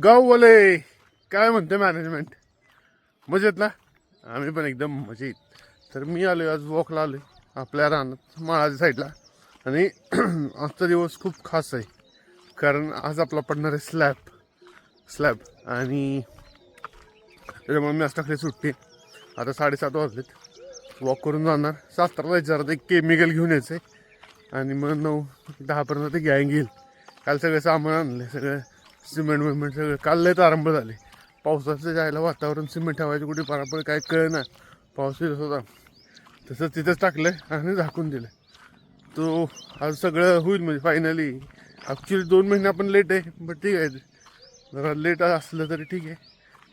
गाववाले काय म्हणते मॅनेजमेंट? मजेत ना? आम्ही पण एकदम मजेत. तर मी आलोय आज वॉकला आलोय आपल्या रानात माळाच्या साईडला. आणि आजचा दिवस खूप खास आहे कारण आज आपला पडणार आहे स्लॅब आणि त्याच्यामुळे मी आज टाकली सुट्टी. आता 7:30 वाजलेत. वॉक करून जाणार. शास्त्राला विचारत एक केमिकल घेऊन यायचं आहे आणि मग 9-10 पर्यंत ते गँग येईल. काल सगळं सामान आणलं, सगळं सिमेंट सगळं काल लयच आरंभ झाले. पावसाचं जायला वातावरण सिमेंट ठेवायचं कुठे परापळ काय कळ ना. पाऊस येत होता तसंच तिथंच टाकलं आणि झाकून दिलं. तो आज सगळं होईल म्हणजे फायनली. ॲक्च्युली 2 महिने आपण लेट आहे बट ठीक आहे, जरा लेट असलं तरी ठीक आहे.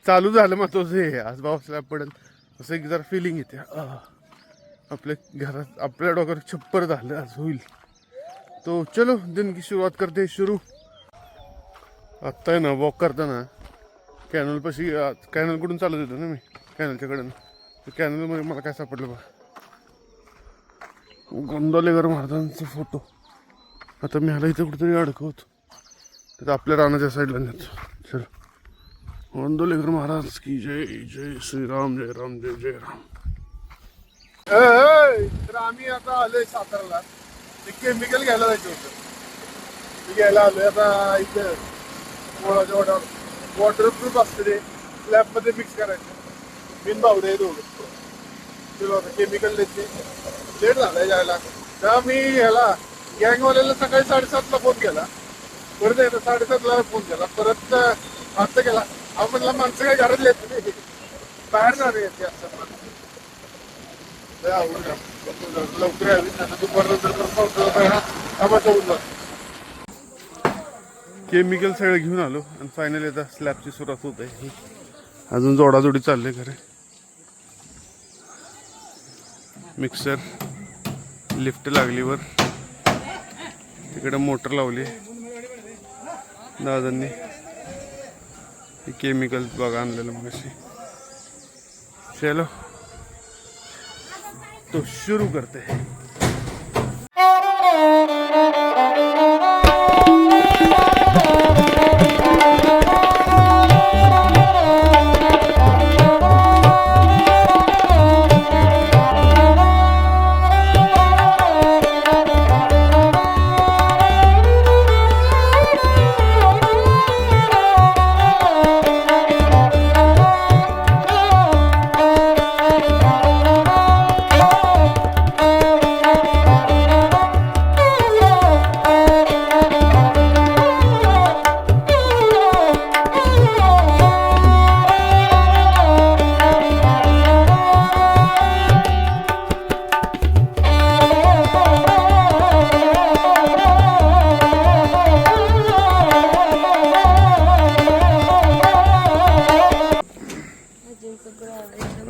चालू झालं महत्त्वाचं हे. आज पाऊस स्लॅब पडेल असं एक जरा फिलिंग येते. आपल्या घरात आपल्या डोक्यावर छप्पर झालं आज होईल. तो चलो दिन की सुरुवात करते शुरू. आत्ता आहे ना वॉक करताना कॅनलपाशी, कॅनलकडून चालत येतो ना मी, कॅनलच्याकडून. तर कॅनलमध्ये मला काय सापडलं बघा, गोंदालेकर महाराजांचा फोटो. आता मी ह्याला इथं कुठेतरी अडकवतो, तर आपल्या रानाच्या साईडला नेतो. चल, गोंदालेकर महाराज की जय, जय श्रीराम, जय राम, जय जय राम. तर आम्ही आता आलोय साताराला. ते केमिकल घ्यायला जायचं होतं, ते घ्यायला आलोय आता. इथं मोळाच्या वॉटरप्रूफ असतं ते, स्लॅबमध्ये मिक्स करायचं. बिन बावडे आहे दोघं. चलो आता केमिकल द्यायचे. लेट झालाय जायला. तेव्हा मी ह्याला गँगवाल्याला सकाळी 7:30ला फोन केला. परत एकदा 7:30ला फोन केला. परत आता केला. हा म्हणला माणसं काय घरात येत नाही, बाहेर जाणे येते असं. लवकर यावी दुपारनंतर केमिकल सगळं घेऊन आलो आणि फायनली आता स्लॅबची सुरुवात होत आहे. अजून जोडाजोडी चालले खरे. मिक्सर, लिफ्ट लागली वर, तिकडे मोटर लावली दादांनी. केमिकल बघा आणलेलं मग अशी. चलो तो शुरू करते हैं.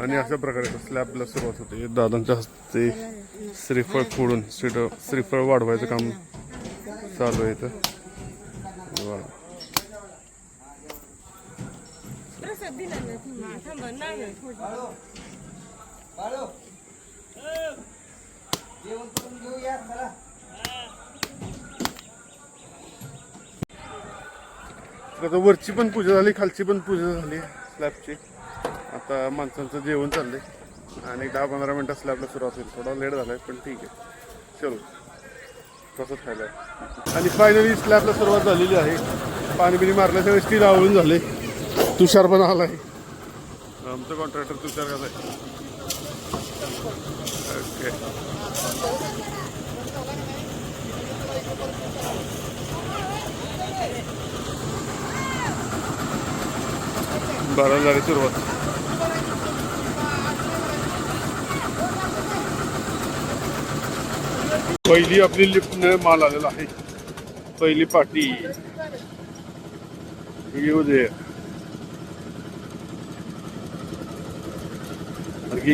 आणि अशा प्रकारे स्लॅबला सुरुवात होते. दादांच्या हस्ते श्रीफळ फोडून श्रीफळ वाढवायचं काम चालू आहे इथं. आता वरची पण पूजा झाली, खालची पण पूजा झाली स्लॅबची. आता माणसांचं जेवण चाललंय आणि 10-15 मिनिटात स्लॅबला सुरुवात होईल. थोडा लेट झालाय पण ठीक आहे. चलो तसंच खायला. आणि फायनली स्लॅबला सुरुवात झालेली आहे. पाणी बिणी मारलं, सगळे स्टील आवळून झाले. तुषार पण आलाय, आमचं कॉन्ट्रॅक्टर तुषार झालाय. ओके, बरं झाली सुरुवात. पहिली आपली लिफ्टने माल आलेला आहे. पहिली पाटी येऊ दे.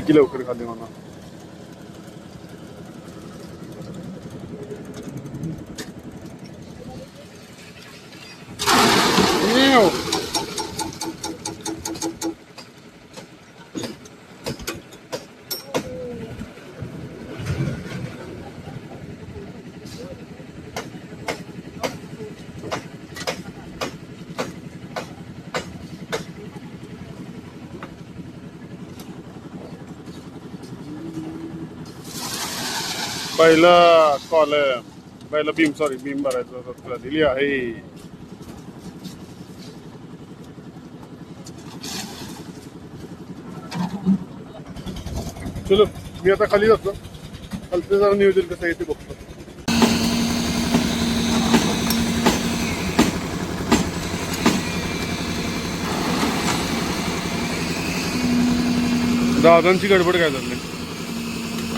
की लवकर खाली म्हणा. पहिला कॉल पहिला बीम बीम भरायचं तुला दिली आहे. चलो मी आता खाली जातो. खालचं जरा नियोजन कसं आहे ते बघतो. दादांची गडबड काय चालली,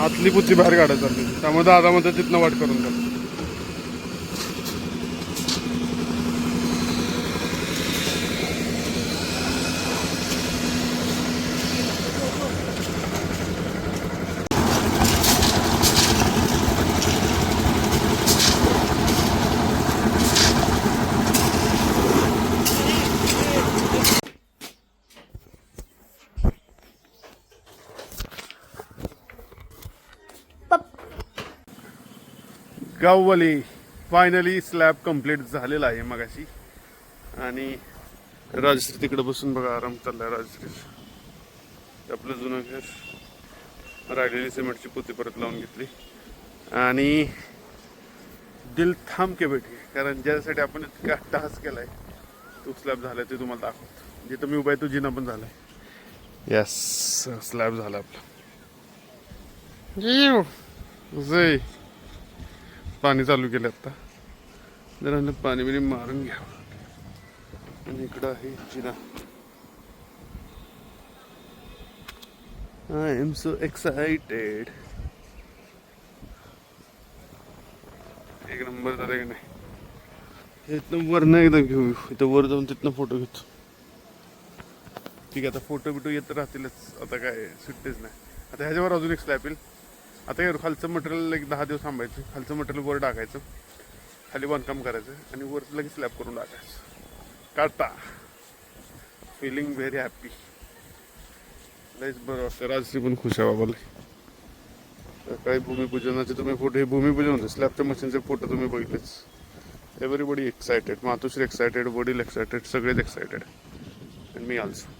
आतली पुची बाहेर काढायला चालली, त्यामुळे दादा मध्ये तिथनं वाट करून टाक. गाववाली फायनली स्लॅब कंप्लीट झालेला आहे मगाशी. आणि राजश्री तिकडे बसून बघा आराम चाललाय. राजश्री आपलं जुनं घर, राहिलेली सिमेंटची पोती परत लावून घेतली आणि दिल थांब के बैठी, कारण ज्यासाठी आपण इतका टास्क केलाय तो स्लॅब झालाय ते तुम्हाला दाखवतो. जिथं मी उभा आहे तो जिना पण झालाय. यस, स्लॅब झाला आपला. पाणी चालू केलं आता, जरा पाणी बिणी मारून घ्यावं. आणि इकडं आहे जिना. I am so excited. एक नंबर झालं की नाही. इथनं वर नाही एकदा घेऊ, इथं वर जाऊन तिथनं फोटो घेतो. ठीक आहे, आता फोटो बिटो येत राहतीलच, आता काय सुट्टीच नाही. आता ह्याच्यावर अजून एक स्लॅब येईल. आता हे खालचं मटेरियल एक 10 दिवस थांबायचं, खालचं मटेरियल वर टाकायचं, खाली बांधकाम करायचं आणि वर लगेच स्लॅब करून टाकायचं. काढता फिलिंग व्हेरी हॅपी. लईच बरं वाटतं. राजश्री पण खुश आहे बाबाला. काही भूमिपूजनाचे तुम्ही फोटो, हे भूमिपूजन होते, स्लॅबच्या मशीनचे फोटो तुम्ही बघितलेच. Everybody excited. मातोश्री एक्सायटेड, वडील एक्सायटेड, सगळेच एक्सायटेड. अँड मी ऑल्सो.